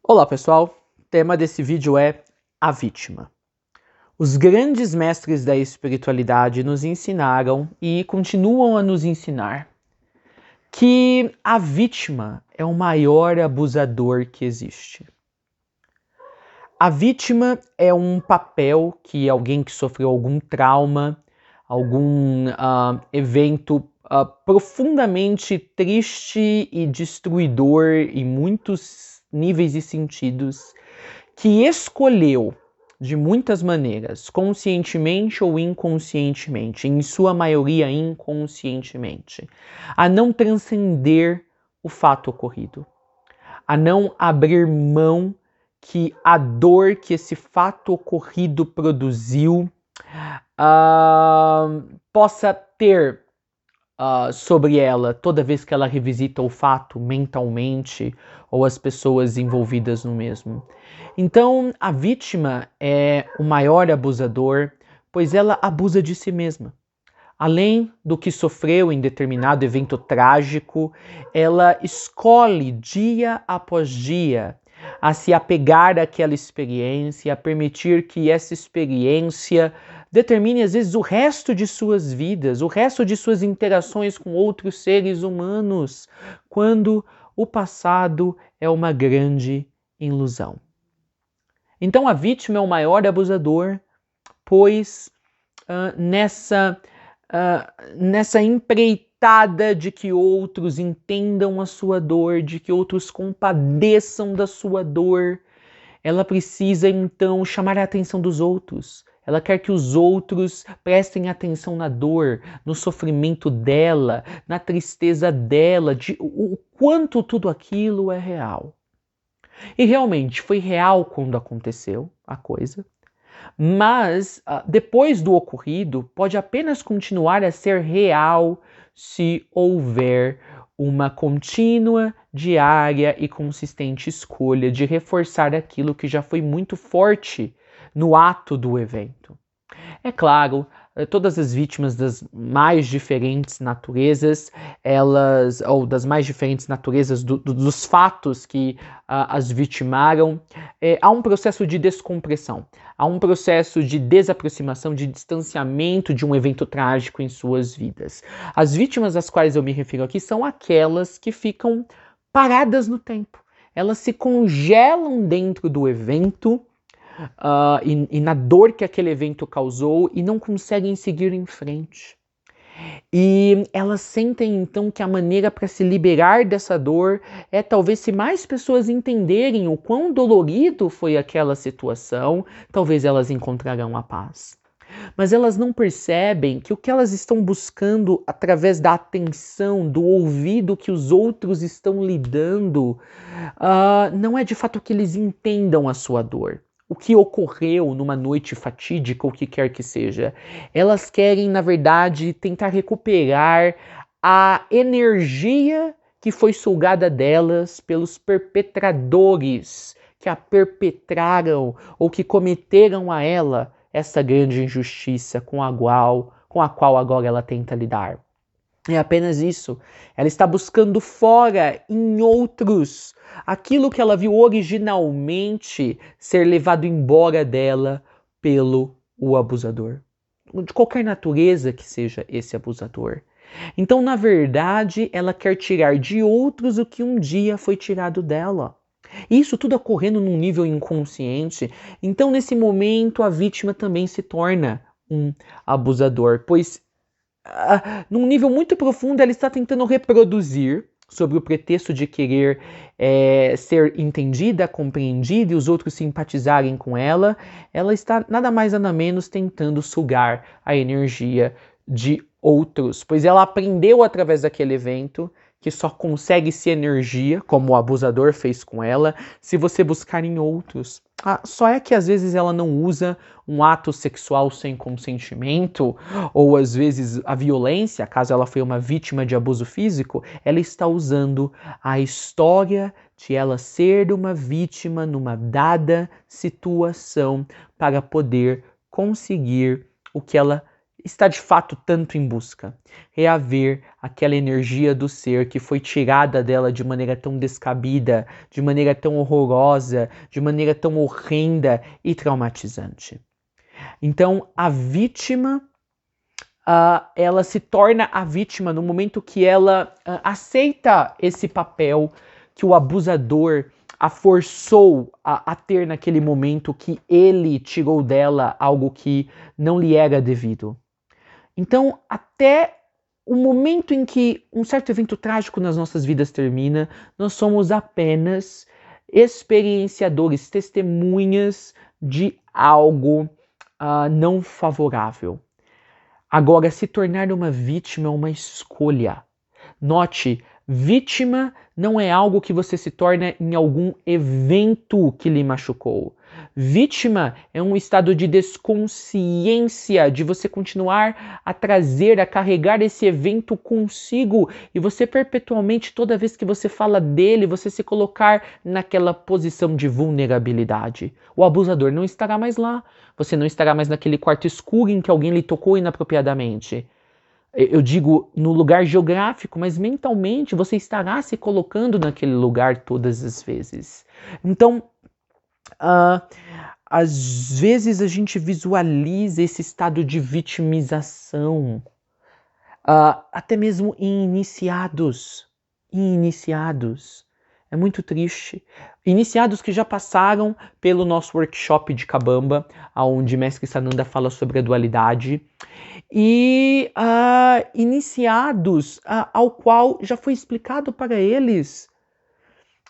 Olá pessoal, o tema desse vídeo é a vítima. Os grandes mestres da espiritualidade nos ensinaram e continuam a nos ensinar que a vítima é o maior abusador que existe. A vítima é um papel que alguém que sofreu algum trauma, algum evento profundamente triste e destruidor em muitos níveis e sentidos, que escolheu de muitas maneiras, conscientemente ou inconscientemente, em sua maioria inconscientemente, a não transcender o fato ocorrido, a não abrir mão que a dor que esse fato ocorrido produziu possa ter sobre ela toda vez que ela revisita o fato mentalmente ou as pessoas envolvidas no mesmo. Então, a vítima é o maior abusador, pois ela abusa de si mesma. Além do que sofreu em determinado evento trágico, ela escolhe dia após dia a se apegar àquela experiência, a permitir que essa experiência determine às vezes o resto de suas vidas, o resto de suas interações com outros seres humanos, quando o passado é uma grande ilusão. Então a vítima é o maior abusador, pois nessa empreitada de que outros entendam a sua dor, de que outros compadeçam da sua dor, ela precisa então chamar a atenção dos outros. Ela quer que os outros prestem atenção na dor, no sofrimento dela, na tristeza dela, de o quanto tudo aquilo é real. E realmente foi real quando aconteceu a coisa, mas depois do ocorrido pode apenas continuar a ser real se houver uma contínua, diária e consistente escolha de reforçar aquilo que já foi muito forte no ato do evento. É claro, todas as vítimas das mais diferentes naturezas, ou das mais diferentes naturezas dos fatos que as vitimaram, há um processo de descompressão, há um processo de desaproximação, de distanciamento de um evento trágico em suas vidas. As vítimas às quais eu me refiro aqui são aquelas que ficam paradas no tempo. Elas se congelam dentro do evento, e na dor que aquele evento causou e não conseguem seguir em frente. E elas sentem então que a maneira para se liberar dessa dor é talvez se mais pessoas entenderem o quão dolorido foi aquela situação, talvez elas encontrarão a paz. Mas elas não percebem que o que elas estão buscando através da atenção, do ouvido que os outros estão lhe dando, não é de fato que eles entendam a sua dor. O que ocorreu numa noite fatídica, o que quer que seja. Elas querem, na verdade, tentar recuperar a energia que foi sugada delas pelos perpetradores que a perpetraram ou que cometeram a ela essa grande injustiça com a qual agora ela tenta lidar. É apenas isso. Ela está buscando fora, em outros, aquilo que ela viu originalmente ser levado embora dela pelo o abusador. De qualquer natureza que seja esse abusador. Então, na verdade, ela quer tirar de outros o que um dia foi tirado dela. Isso tudo ocorrendo num nível inconsciente. Então, nesse momento, a vítima também se torna um abusador, pois num nível muito profundo, ela está tentando reproduzir, sob o pretexto de querer ser entendida, compreendida e os outros simpatizarem com ela, ela está nada mais nada menos tentando sugar a energia de outros, pois ela aprendeu através daquele evento que só consegue-se energia, como o abusador fez com ela, se você buscar em outros. Só é que às vezes ela não usa um ato sexual sem consentimento, ou às vezes a violência, caso ela foi uma vítima de abuso físico, ela está usando a história de ela ser uma vítima numa dada situação para poder conseguir o que ela está de fato tanto em busca? Reaver aquela energia do ser que foi tirada dela de maneira tão descabida, de maneira tão horrorosa, de maneira tão horrenda e traumatizante. Então, a vítima, ela se torna a vítima no momento que ela aceita esse papel que o abusador a forçou a ter naquele momento, que ele tirou dela algo que não lhe era devido. Então, até o momento em que um certo evento trágico nas nossas vidas termina, nós somos apenas experienciadores, testemunhas de algo não favorável. Agora, se tornar uma vítima é uma escolha. Note, vítima não é algo que você se torna em algum evento que lhe machucou. Vítima é um estado de desconsciência, de você continuar a trazer, a carregar esse evento consigo e você perpetualmente, toda vez que você fala dele, você se colocar naquela posição de vulnerabilidade. O abusador não estará mais lá. Você não estará mais naquele quarto escuro em que alguém lhe tocou inapropriadamente. Eu digo no lugar geográfico, mas mentalmente você estará se colocando naquele lugar todas as vezes. Então, às vezes a gente visualiza esse estado de vitimização, até mesmo em iniciados. É muito triste. Iniciados que já passaram pelo nosso workshop de Kabamba, onde Mestre Sananda fala sobre a dualidade, e iniciados ao qual já foi explicado para eles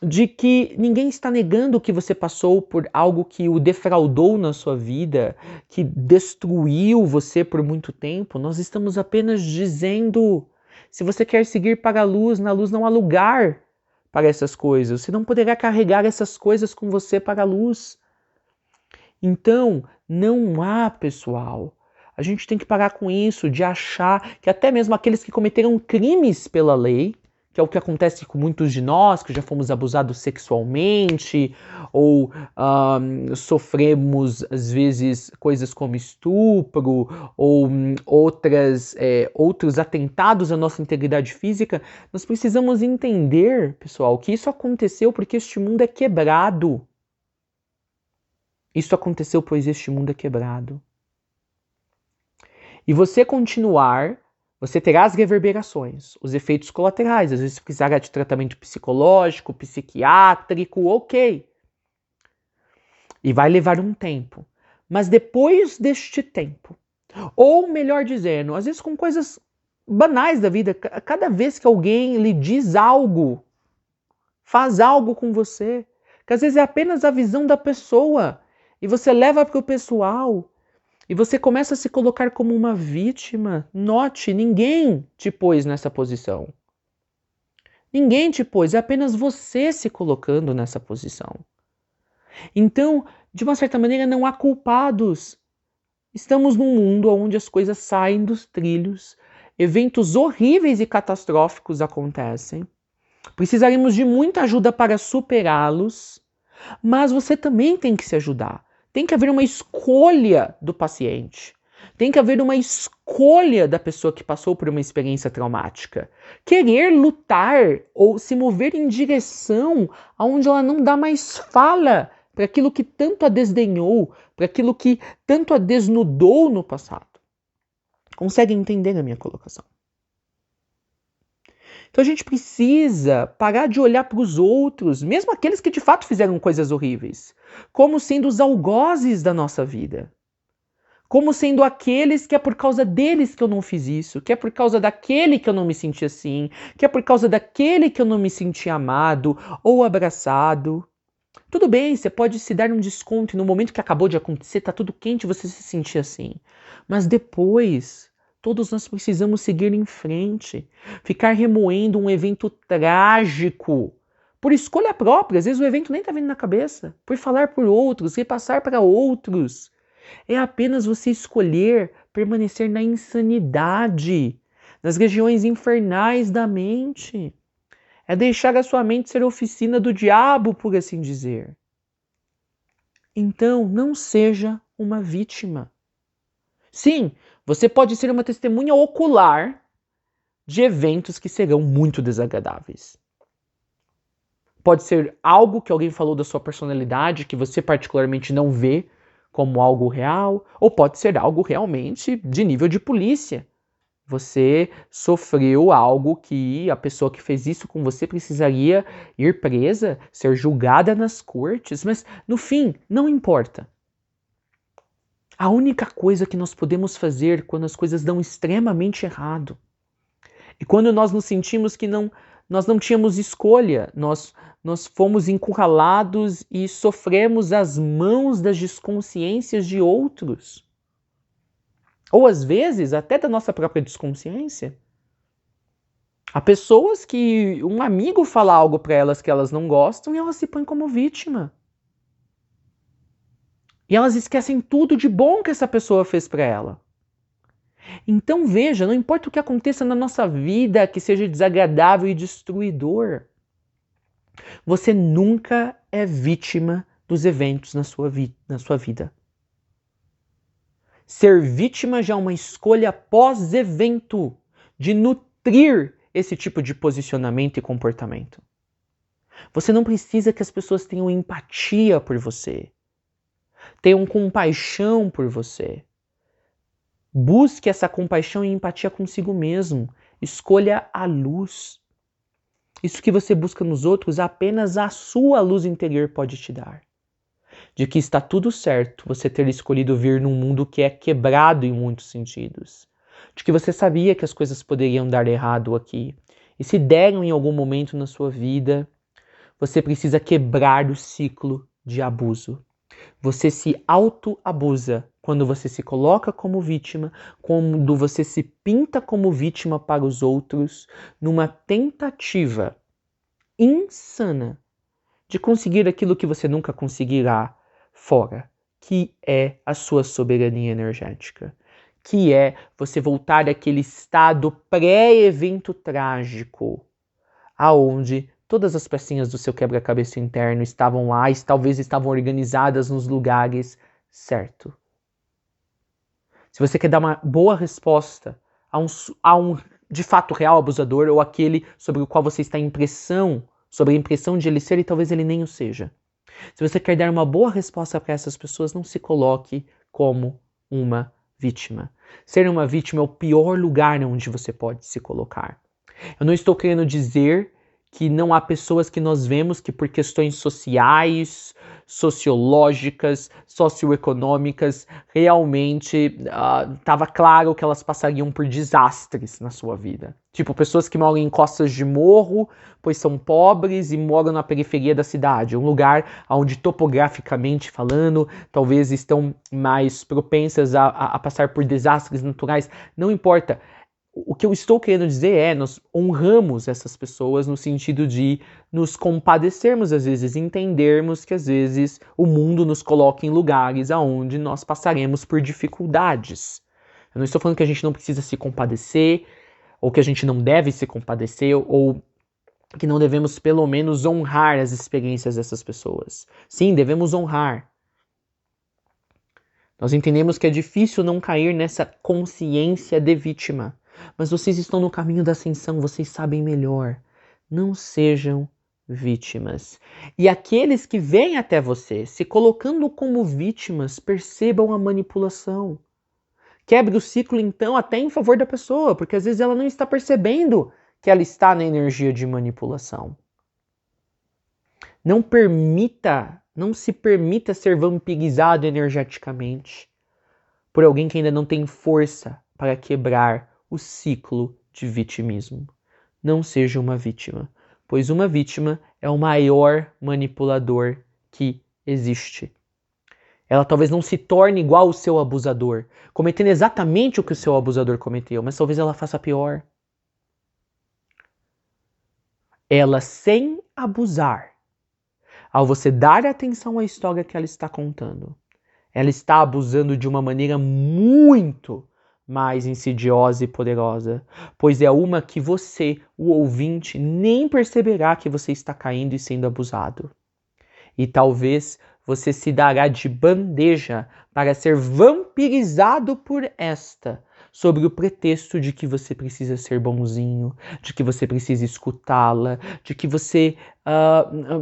de que ninguém está negando que você passou por algo que o defraudou na sua vida, que destruiu você por muito tempo. Nós estamos apenas dizendo, se você quer seguir para a luz, na luz não há lugar para essas coisas. Você não poderá carregar essas coisas com você para a luz. Então, não há, pessoal. A gente tem que parar com isso, de achar que até mesmo aqueles que cometeram crimes pela lei, que é o que acontece com muitos de nós, que já fomos abusados sexualmente, ou sofremos, às vezes, coisas como estupro, ou outros atentados à nossa integridade física, nós precisamos entender, pessoal, que isso aconteceu porque este mundo é quebrado. Isso aconteceu pois este mundo é quebrado. E você continuar, você terá as reverberações, os efeitos colaterais. Às vezes precisará de tratamento psicológico, psiquiátrico, ok. E vai levar um tempo. Mas depois deste tempo, ou melhor dizendo, às vezes com coisas banais da vida, cada vez que alguém lhe diz algo, faz algo com você, que às vezes é apenas a visão da pessoa, e você leva para o pessoal, e você começa a se colocar como uma vítima. Note, ninguém te pôs nessa posição. Ninguém te pôs, é apenas você se colocando nessa posição. Então, de uma certa maneira, não há culpados. Estamos num mundo onde as coisas saem dos trilhos, eventos horríveis e catastróficos acontecem. Precisaremos de muita ajuda para superá-los, mas você também tem que se ajudar. Tem que haver uma escolha do paciente. Tem que haver uma escolha da pessoa que passou por uma experiência traumática. Querer lutar ou se mover em direção aonde ela não dá mais fala para aquilo que tanto a desdenhou, para aquilo que tanto a desnudou no passado. Consegue entender a minha colocação? Então a gente precisa parar de olhar para os outros, mesmo aqueles que de fato fizeram coisas horríveis, como sendo os algozes da nossa vida. Como sendo aqueles que é por causa deles que eu não fiz isso, que é por causa daquele que eu não me senti assim, que é por causa daquele que eu não me senti amado ou abraçado. Tudo bem, você pode se dar um desconto e no momento que acabou de acontecer, tá tudo quente, você se sentir assim. Mas depois, todos nós precisamos seguir em frente. Ficar remoendo um evento trágico por escolha própria. Às vezes o evento nem tá vindo na cabeça. Por falar por outros, repassar para outros. É apenas você escolher permanecer na insanidade, nas regiões infernais da mente. É deixar a sua mente ser oficina do diabo, por assim dizer. Então, não seja uma vítima. Sim, Você pode ser uma testemunha ocular de eventos que serão muito desagradáveis. Pode ser algo que alguém falou da sua personalidade que você particularmente não vê como algo real, ou pode ser algo realmente de nível de polícia. Você sofreu algo que a pessoa que fez isso com você precisaria ir presa, ser julgada nas cortes, mas no fim, não importa. A única coisa que nós podemos fazer quando as coisas dão extremamente errado e quando nós nos sentimos que nós não tínhamos escolha, nós fomos encurralados e sofremos as mãos das desconsciências de outros. Ou às vezes até da nossa própria desconsciência. Há pessoas que um amigo fala algo para elas que elas não gostam e elas se põem como vítima. E elas esquecem tudo de bom que essa pessoa fez para ela. Então veja, não importa o que aconteça na nossa vida que seja desagradável e destruidor, você nunca é vítima dos eventos na sua vida. Ser vítima já é uma escolha pós-evento de nutrir esse tipo de posicionamento e comportamento. Você não precisa que as pessoas tenham empatia por você, tenham compaixão por você. Busque essa compaixão e empatia consigo mesmo. Escolha a luz. Isso que você busca nos outros, apenas a sua luz interior pode te dar. De que está tudo certo você ter escolhido vir num mundo que é quebrado em muitos sentidos. De que você sabia que as coisas poderiam dar errado aqui. E se deram em algum momento na sua vida, você precisa quebrar o ciclo de abuso. Você se autoabusa quando você se coloca como vítima, quando você se pinta como vítima para os outros, numa tentativa insana de conseguir aquilo que você nunca conseguirá fora, que é a sua soberania energética, que é você voltar àquele estado pré-evento trágico, aonde todas as pecinhas do seu quebra-cabeça interno estavam lá e talvez estavam organizadas nos lugares certos. Se você quer dar uma boa resposta a um de fato real abusador ou aquele sobre o qual você está sobre a impressão de ele ser e talvez ele nem o seja. Se você quer dar uma boa resposta para essas pessoas, não se coloque como uma vítima. Ser uma vítima é o pior lugar onde você pode se colocar. Eu não estou querendo dizer que não há pessoas que nós vemos que por questões sociais, sociológicas, socioeconômicas, realmente estava claro que elas passariam por desastres na sua vida. Tipo, pessoas que moram em costas de morro, pois são pobres e moram na periferia da cidade. Um lugar onde, topograficamente falando, talvez estão mais propensas a passar por desastres naturais. Não importa. O que eu estou querendo dizer é, nós honramos essas pessoas no sentido de nos compadecermos às vezes, entendermos que às vezes o mundo nos coloca em lugares onde nós passaremos por dificuldades. Eu não estou falando que a gente não precisa se compadecer, ou que a gente não deve se compadecer, ou que não devemos pelo menos honrar as experiências dessas pessoas. Sim, devemos honrar. Nós entendemos que é difícil não cair nessa consciência de vítima. Mas vocês estão no caminho da ascensão, vocês sabem melhor. Não sejam vítimas. E aqueles que vêm até você, se colocando como vítimas, percebam a manipulação. Quebre o ciclo, então, até em favor da pessoa, porque às vezes ela não está percebendo que ela está na energia de manipulação. Não se permita ser vampirizado energeticamente por alguém que ainda não tem força para quebrar o ciclo de vitimismo. Não seja uma vítima, pois uma vítima é o maior manipulador que existe. Ela talvez não se torne igual ao seu abusador, cometendo exatamente o que o seu abusador cometeu, mas talvez ela faça pior. Ela, sem abusar, ao você dar atenção à história que ela está contando, ela está abusando de uma maneira muito mais insidiosa e poderosa, pois é uma que você, o ouvinte, nem perceberá que você está caindo e sendo abusado. E talvez você se dará de bandeja para ser vampirizado por esta, sobre o pretexto de que você precisa ser bonzinho, de que você precisa escutá-la, de que você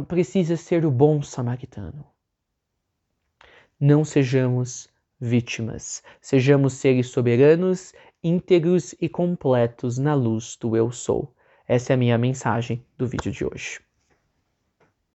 precisa ser o bom samaritano. Não sejamos vítimas, sejamos seres soberanos, íntegros e completos na luz do Eu Sou. Essa é a minha mensagem do vídeo de hoje.